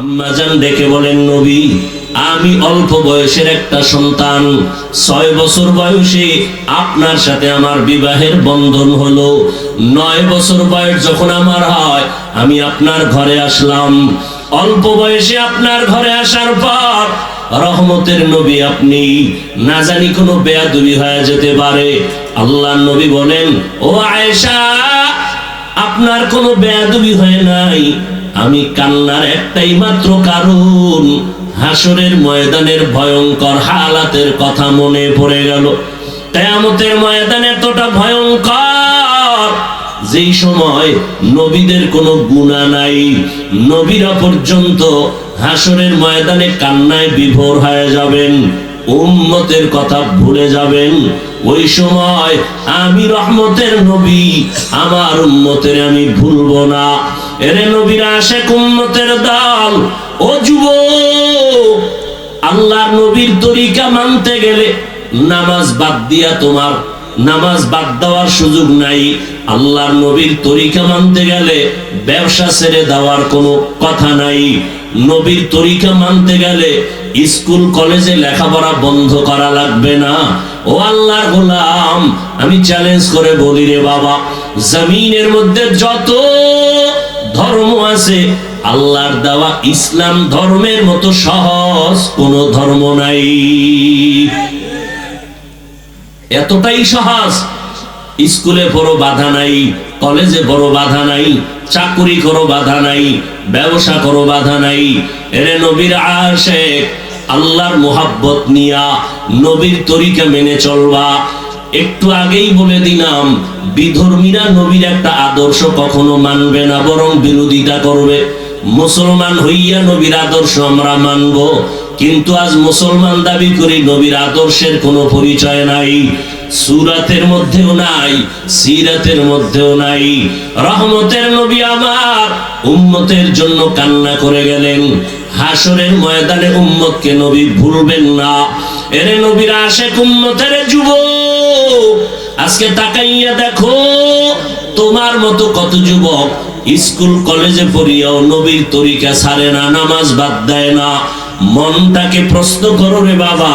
আম্মাজান ডেকে বলেন, নবী আমি অল্প বয়সের একটা সন্তান, 6 বছর বয়সে আপনার সাথে আমার বিবাহের বন্ধন হলো। 9 বছর বয়স যখন আমার হয় আমি আপনার ঘরে আসলাম। অল্প বয়সে আপনার ঘরে আসার পর রহমতের নবী আপনি, না জানি কোনো বেয়াদবি হয়ে যেতে পারে। আল্লাহর নবী বলেন, ও আয়েশা আপনার কোনো বেয়াদবি হয় নাই, আমি কান্নার একটাই মাত্র কারণ, হাসরের ময়দানের ভয়ঙ্কর হালাতের কথা মনে পড়ে গেল। কিয়ামতের ময়দান এতটা ভয়ঙ্কর, যেই সময় নবীদের কোনো গুনাহ নাই, নবীরা পর্যন্ত হাসরের ময়দানে কান্নায় বিভোর হয়ে যাবেন, উম্মতের কথা ভুলে যাবেন। ওই সময় আমি রহমতের নবী আমার উম্মতের আমি ভুলবো না। এরে নবীরা আশেক উম্মতের দল, ও যুবক, আল্লাহর নবীর তরিকা মানতে গেলে নামাজ বাদ দিয়া তোমার নামাজ বাদ দেওয়ার সুযোগ নাই। আল্লাহর নবীর তরিকা মানতে গেলে ব্যবসা ছেড়ে দেওয়ার কোনো কথা নাই। নবীর তরিকা মানতে গেলে স্কুল কলেজে লেখাপড়া বন্ধ করা লাগবে না। ও আল্লাহর গোলাম, আমি চ্যালেঞ্জ করে বলি রে বাবা, জমিনের মধ্যে যত ধর্ম আছে আল্লাহর দেওয়া ইসলাম ধর্মের মতো সহজ কোনো ধর্ম নাই। এতটাই সহজ, স্কুলে বড় বাধা নাই, কলেজে বড় বাধা নাই, চাকরি করো বাধা নাই, ব্যবসা করো বাধা নাই। এরে নবীর আশেক, আল্লাহর মোহাব্বত নিয়া নবীর তরিকা মেনে চলবা। একটু আগেই বলে দিলাম, বিধর্মীরা নবীর একটা আদর্শ কখনো মানবে না, বরং বিরোধিতা করবে। মুসলমান হইয়া নবীর আদর্শ আমরা মানব, কিন্তু আজ মুসলমান দাবি করি নবীর আদর্শের কোনো পরিচয় নাই, সূরাতের মধ্যেও নাই, সিরাতের মধ্যেও নাই। রহমতের নবী আমার উম্মতের জন্য কান্না করে গেলেন, হাসরের ময়দানে উম্মতকে নবী ভুলবেন না। এরে নবীর আশেক উম্মতের যুবক, আজকে তাকাইয়া দেখো তোমার মতো কত যুবক স্কুল কলেজে পড়িয়াও নবীর তরিকা ছাড়ে না, নামাজ বাদ দেয় না। মনটাকে প্রশ্ন করো রে বাবা,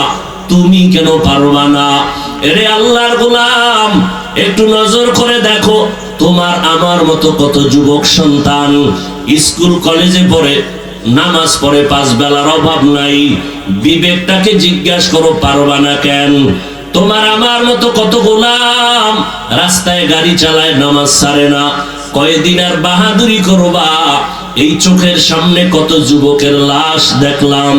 তুমি কেন পারবা না? এরে আল্লাহর গোলাম, একটু নজর করে দেখো তোমার আমার মতো কত যুবক সন্তান স্কুল কলেজে পড়ে, নামাজ পড়ে, 5 বেলার অভাব নাই। বিবেকটাকে জিজ্ঞাসা করো, পারবা না কেন? তোমার আমার মতো কত গোলাম রাস্তায় গাড়ি চালায়, নামাজ ছাড়ে না। কয়দিন আর বাহাদুরি করবা? এই চোখের সামনে কত যুবকের লাশ দেখলাম।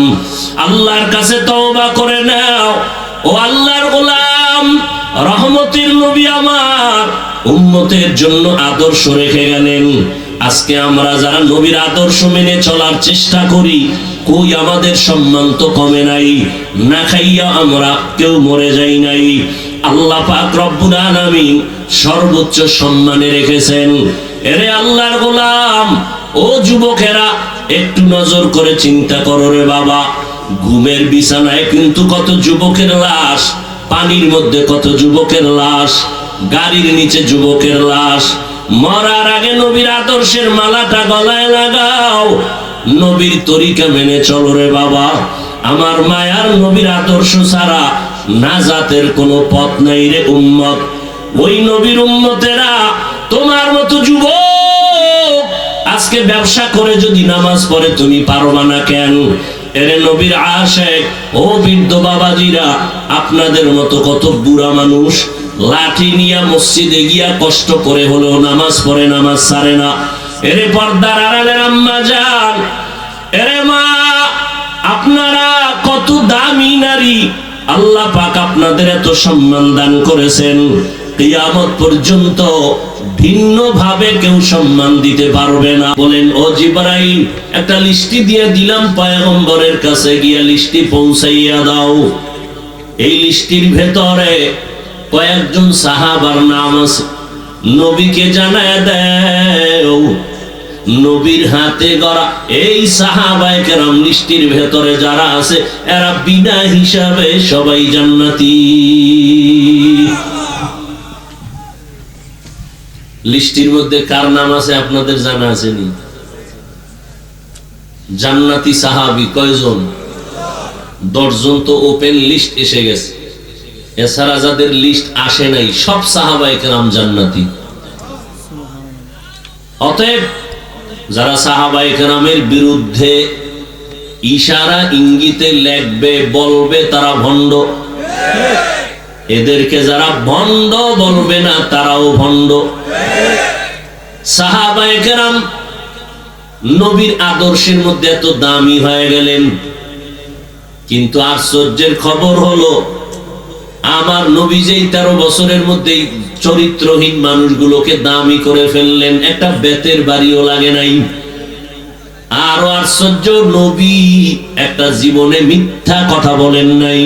আল্লাহর কাছে তওবা করে নাও। ও আল্লাহর গোলাম, রহমতের নবী আমার উম্মতের জন্য আদর্শ রেখে গেলেন। আজকে আমরা যারা নবীর আদর্শ মেনে চলার চেষ্টা করি, কই আমাদের সম্মান তো কমে নাই, না খাইয়া আমরা কেউ মরে যাই নাই। আল্লাহ পাক রব্বুল আলামিন সর্বোচ্চ সম্মানে রেখেছেন। এরে আল্লাহর গোলাম, ও যুবকেরা, একটু নজর করে চিন্তা করো রে বাবা, ঘুমের বিছানায় কিন্তু কত যুবকের লাশ, পানির মধ্যে কত যুবকের লাশ, গাড়ির নিচে যুবকের লাশ। মরার আগে নবীর আদর্শের মালাটা গলায় লাগাও, নবীর তরিকা মেনে চলো রে বাবা। আমার মায়ার নবীর আদর্শ ছাড়া নাজাতের কোনো পথ নাই রে উম্মত। ওই নবীর উম্মতেরা তোমার মতো যুবক আজকে ব্যবসা করে যদি নামাজ পড়ে, তুমি পারবা না কেন? এরে নবীর আশেক, ও বৃদ্ধ বাবাজিরা, আপনাদের মতো কত বুড়া মানুষ লাঠি নিয়ে মসজিদে গিয়া কষ্ট করে হলেও নামাজ পড়ে, নামাজ ছাড়ে না। এরে পর্দার আড়ালের আম্মা যান, এরে মা, আপনারা কত দামি নারী, আল্লাহ পাক আপনাদের এত সম্মান দান করেছেন, কিয়ামত পর্যন্ত ভিন্ন ভাবে কেউ সম্মান দিতে পারবে না। বলেন, ও জিবরাইল, একটা লিস্টি দিয়ে দিলাম, পয়গম্বরের কাছে গিয়া লিস্টি পৌঁছাইয়া দাও। এই লিস্টির ভেতরে কয়েকজন সাহাবার নাম আছে, নবীকে জানায় দাও। নবীর হাতে গড়া এই সাহাবায়ে কেরাম লিস্টির ভেতরে যারা আছে, এরা বিনা হিসাবে সবাই জান্নাতি। লিস্টির মধ্যে কার নাম আছে আপনাদের জানা আছে নি? জান্নাতি সাহাবী কয়জন? 10 জন তো ওপেন লিস্ট এসে গেছে। এছাড়া যাদের লিস্ট আসে নাই সব সাহাবায়ে কেরাম জান্নাতি। অতএব যারা সাহাবায়ে কেরামের বিরুদ্ধে ইশারা ইঙ্গিতে লেখবে বলবে তারা ভণ্ড, এদেরকে যারা ভণ্ড বলবে না তারাও ভণ্ড। সাহাবায়ে কেরাম নবীর আদর্শের মধ্যে এত দামি হয়ে গেলেন, কিন্তু আশ্চর্যের খবর হলো আমার নবী যেই 13 বছরের মধ্যেই চরিত্রহীন মানুষগুলোকে দামি করে ফেললেন, একটা বেতের বাড়িও লাগে নাই। আরো আশ্চর্য, নবী একটা জীবনে মিথ্যা কথা বলেন নাই।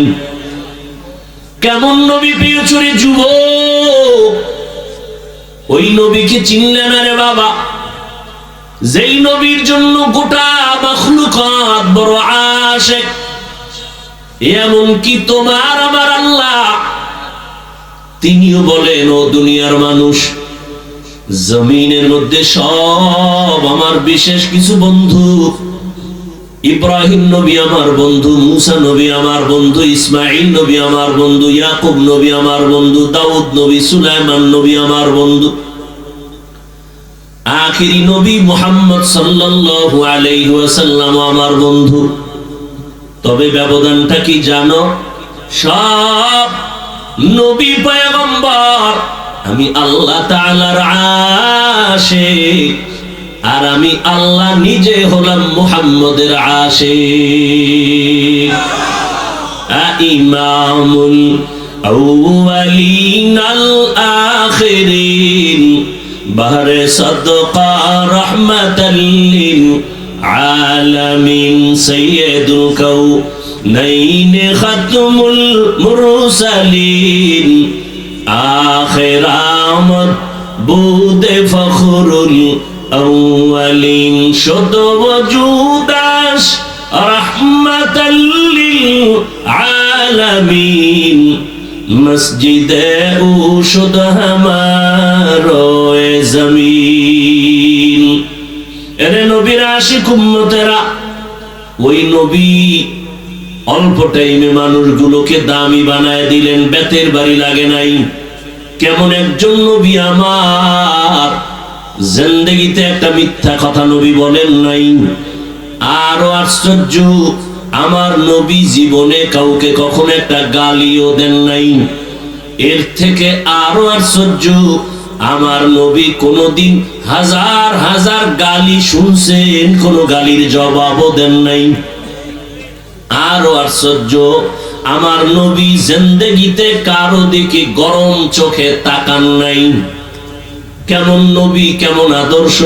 কেমন নবী পেয়েছো রে যুবক? ওই নবীকে চিনলে না রে বাবা, যেই নবীর জন্য গোটা মাখলুকাত বড় আশিক। এমন কি তোমার আমার আল্লাহ তিনিও বলেন, ও দুনিয়ার মানুষ, জমিনের মধ্যে সব আমার বিশেষ কিছু বন্ধু। ইব্রাহিম নবী আমার বন্ধু, মুসা নবী আমার বন্ধু, ইসমাইল নবী আমার বন্ধু, ইয়াকুব নবী আমার বন্ধু, দাউদ নবী, সুলাইমান নবী আমার বন্ধু, আখিরি নবী মুহাম্মদ সাল্লাল্লাহু আলাইহি ওয়াসাল্লাম আমার বন্ধু। তবে ব্যবধানটা কি জানো? সব নবী পয়গম্বর, আমি আল্লাহ তাআলার আশিক, আর আমি আল্লাহ নিজে হলাম মুহাম্মদের আশিক। ইমামুল আউয়ালিন আল আখিরিন, বাহরে সাদকা রাহমাতাল লিল আলামিন, সাইয়্যিদুল কাউনাইন খাতমুল মুরসালিন, আখির আমদ বুদে ফখরুল আউয়ালিন, শুদ ওজুদাস রাহমাতাল লিল আলামিন, মসজিদে উশুদ হামারো জমিন। এরে নবীর আশিক উম্মতেরা, ওই নবী অল্প টাইমে মানুষগুলোকে দামি বানায় দিলেন, বেতের বাড়ি লাগে নাই। কেমন একজন নবী আমার, জিন্দেগিতে একটা মিথ্যা কথা নবী বলেন নাই। আরো আশ্চর্য, আমার নবী জীবনে কাউকে কখনো একটা গালিও দেন নাই। এর থেকে আরো আশ্চর্য, আমার নবী কোনদিন হাজার হাজার গালি শুনছেন, কোন গালির জবাবও দেন নাই। আরো আশ্চর্য, আমার নবী জিন্দেগিতে কারো দিকে গরম চোখে তাকান নাই। কেমন নবী, কেমন আদর্শ!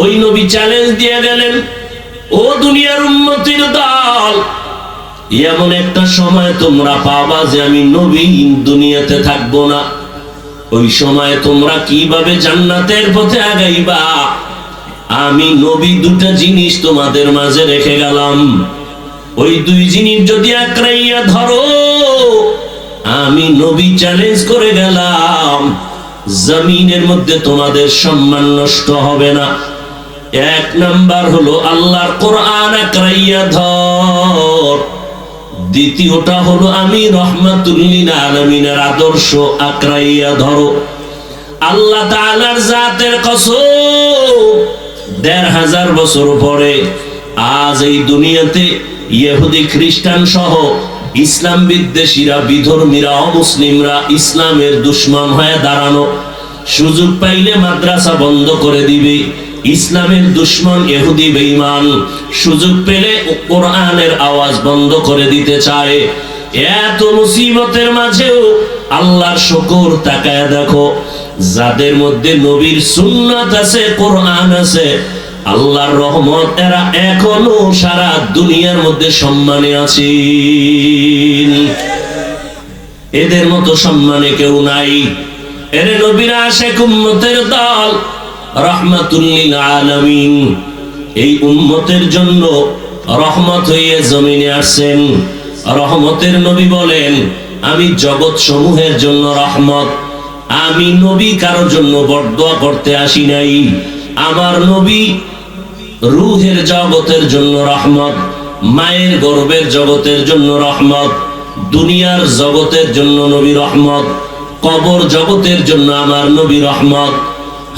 ওই নবী চ্যালেঞ্জ দিয়ে গেলেন, ও দুনিয়ার উম্মতের দল, এমন একটা সময় তোমরা পাবা যে আমি নবী দুনিয়াতে থাকবো না। ওই সময় তোমরা কিভাবে জান্নাতের পথে আগাইবা? আমি নবী দুটা জিনিস তোমাদের মাঝে রেখে গেলাম। ওই দুই জিনিস যদি আঁকড়াইয়া ধরো, আমি নবী চ্যালেঞ্জ করে গেলাম, জমিনের মধ্যে তোমাদের সম্মান নষ্ট হবে না। এক নাম্বার হলো আল্লাহর কোরআন আঁকড়াইয়া ধর। দ্বিতীয়টা হলো আমি রহমাতুল লিল আলামিনের আদর্শ আঁকড়াইয়া ধরো। আল্লাহ তাআলার জাতের কসম, ১৫০০ বছর পরে আজ এই দুনিয়াতে ইহুদি খ্রিস্টান সহ ইসলাম বিদ্বেষীরা, বিধর্মীরা, অমুসলিমরা ইসলামের দুশমন হয়ে দাঁড়ানো, সুযোগ পাইলে মাদ্রাসা বন্ধ করে দিবে। ইসলামের দুশমন ইহুদি বেঈমান সুযোগ পেলে কোরআনের আওয়াজ বন্ধ করে দিতে চায়। এত মুসিবতের মাঝেও আল্লাহর শুকর, তাকায় দেখো, যাদের মধ্যে নবীর সুন্নাত আছে, কোরআন আছে, আল্লাহর রহমত, এরা এখনো সারা দুনিয়ার মধ্যে সম্মানে আছে। এদের মতো সম্মানে কেউ নাই। এরে নবীর আশিক উম্মতের দল, রাহমাতুল লিল আলামিন, এই উম্মতের জন্য রহমত হয়ে জমিনে আসেন। রহমতের নবী বলেন, আমি জগৎ সমূহের জন্য রহমত। আমি নবী কারোর জন্য বরদোয়া করতে আসি নাই। আমার নবী রূহের জগতের জন্য রহমত, মায়ের গর্ভের জগতের জন্য রহমত, দুনিয়ার জগতের জন্য নবী রহমত, কবর জগতের জন্য আমার নবী রহমত,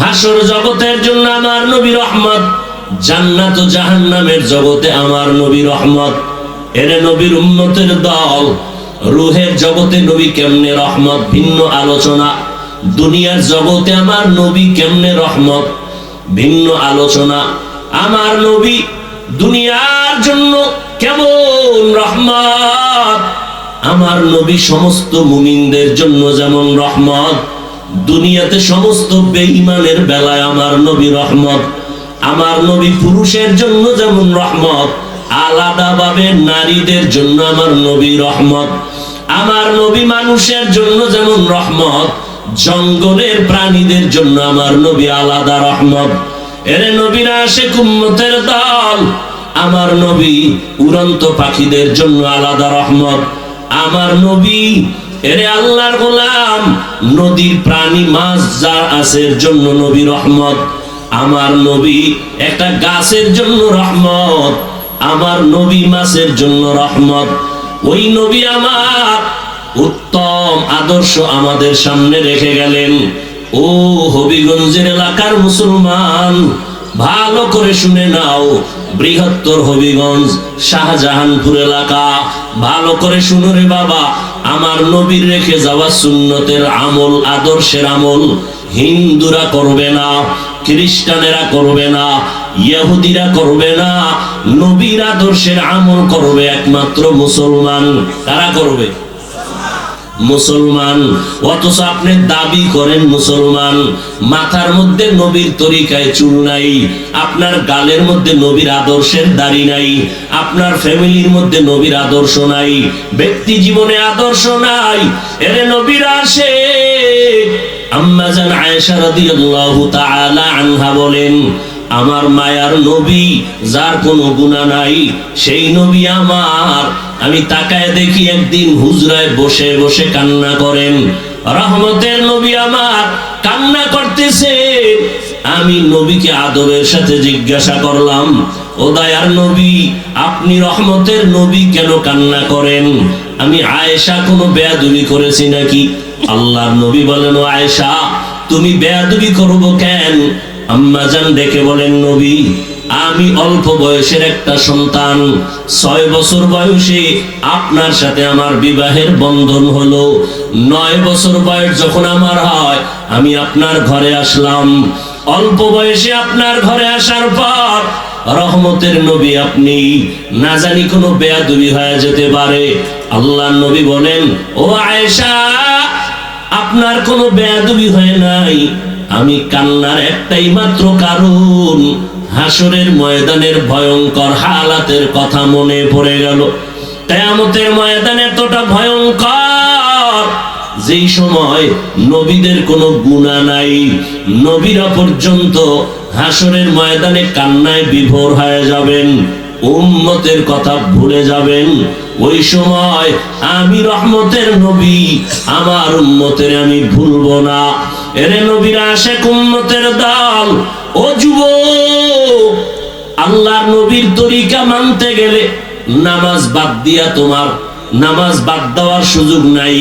হাসর জগতের জন্য আমার নবী রহমত, জান্নাত ও জাহান্নামের জগতে আমার নবী রহমত। এরে নবীর উম্মতের দল, রূহের জগতে নবী কেমনে রহমত ভিন্ন আলোচনা, দুনিয়ার জগতে আমার নবী কেমনে রহমত ভিন্ন আলোচনা। আমার নবী দুনিয়ার জন্য কেমন রহমত, আমার নবী সমস্ত মুমিনদের জন্য যেমন রহমত, দুনিয়াতে সমস্ত বেঈমানের বেলায় আমার নবী রহমত। আমার নবী পুরুষের জন্য যেমন রহমত, আলাদাভাবে নারীদের জন্য আমার নবী রহমত। আমার নবী মানুষের জন্য যেমন রহমত, জঙ্গলের প্রাণীদের জন্য আমার নবী আলাদা রহমত। এরে নবীর আশিক উম্মতের দল, আমার নবী উড়ন্ত পাখিদের জন্য আলাদা রহমত। আমার নবী এরে আল্লাহর গোলাম, নদীর প্রাণী মাছ যা আছে জন্য নবী রহমত। আমার নবী একটা গাছের জন্য রহমত, আমার নবী মাছের জন্য রহমত। ওই নবী আমার উত্তম আদর্শ আমাদের সামনে রেখে গেলেন। ও হবিগঞ্জের এলাকার মুসলমান, ভালো করে শুনে নাও, বৃহত্তর হবিগঞ্জ শাহজাহানপুর এলাকা, ভালো করে শুনো রে বাবা। আমার নবীর রেখে যাওয়া সুন্নতের আমল, আদর্শের আমল হিন্দুরা করবে না, খ্রিস্টানেরা করবে না, ইহুদিরা করবে না, নবীর আদর্শের আমল করবে একমাত্র মুসলমান। কারা করবে? মুসলমান। অথচ আপনি দাবি করেন মুসলমান, মাথার মধ্যে নবীর তরিকায় চুল নাই, আপনার গালের মধ্যে নবীর আদর্শের দাড়ি নাই, আপনার ফ্যামিলির মধ্যে নবীর আদর্শ নাই, ব্যক্তি জীবনে আদর্শ নাই। এরে নবীর আশিক আম্মা জান আয়েশা রাদিয়াল্লাহু তাআলা আনহা বলেন, আমার মায়ার নবী যার কোনো গুনাহ নাই, সেই নবী আমার, আমি তাকায় দেখি একদিন হুজরায় বসে বসে কান্না করেন। রহমতের নবী আমার কান্না করতেছে। আমি নবীকে আদবের সাথে জিজ্ঞাসা করলাম, ও দয়ার নবী, আপনি রহমতের নবী কেন কান্না করেন? আমি আয়েশা কোনো বেয়াদবি করেছি নাকি? আল্লাহর নবী বলেন, ও আয়েশা, তুমি বেয়াদবি করবো কেন? আম্মা জান ডেকে বলেন, নবী, আমি অল্প বয়সের একটা সন্তান, 6 বছর বয়সে আপনার সাথে আমার বিবাহের বন্ধন হলো। 9 বছর বয়স যখন আমার হয়, আমি আপনার ঘরে আসলাম। অল্প বয়সে আপনার ঘরে আসার পর রহমতের নবী আপনি, না জানি কোনো বেয়াদবি হয়ে যেতে পারে। আল্লাহর নবী বলেন, ও আয়েশা, আপনার কোনো বেয়াদবি হয় নাই। আমি কান্নার একটাই মাত্র কারণ, হাসরের ময়দানের ভয়ঙ্কর হালাতের কথা মনে পড়ে গেল। কিয়ামতের ময়দান এতটা ভয়ঙ্কর, যেই সময় নবীদের কোনো গুনাহ নাই, নবীরা পর্যন্ত হাসরের ময়দানে কান্নায় বিভোর হয়ে যাবেন, উম্মতের কথা ভুলে যাবেন। ওই সময় আমি রহমতের নবী, আমার উম্মতের আমি ভুলবো না। এরে নবীর আশিক উম্মতের দল, ও যুবক, আল্লাহর নবীর তরিকা মানতে গেলে নামাজ বাদ দিয়া তোমার নামাজ বাদ দেওয়ার সুযোগ নাই।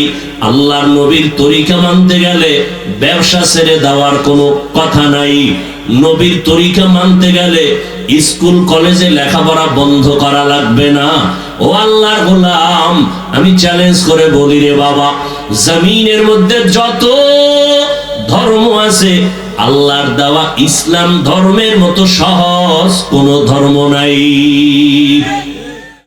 আল্লাহর নবীর তরিকা মানতে গেলে ব্যবসা ছেড়ে দেওয়ার কোনো কথা নাই। নবীর তরিকা মানতে গেলে স্কুল কলেজে লেখাপড়া বন্ধ করা লাগবে না। ও আল্লাহর গোলাম, আমি চ্যালেঞ্জ করে বলি রে বাবা, জমিনের মধ্যে যত ধর্ম আছে, আল্লাহর দেওয়া ইসলাম ধর্মের মতো সহজ কোনো ধর্ম নাই।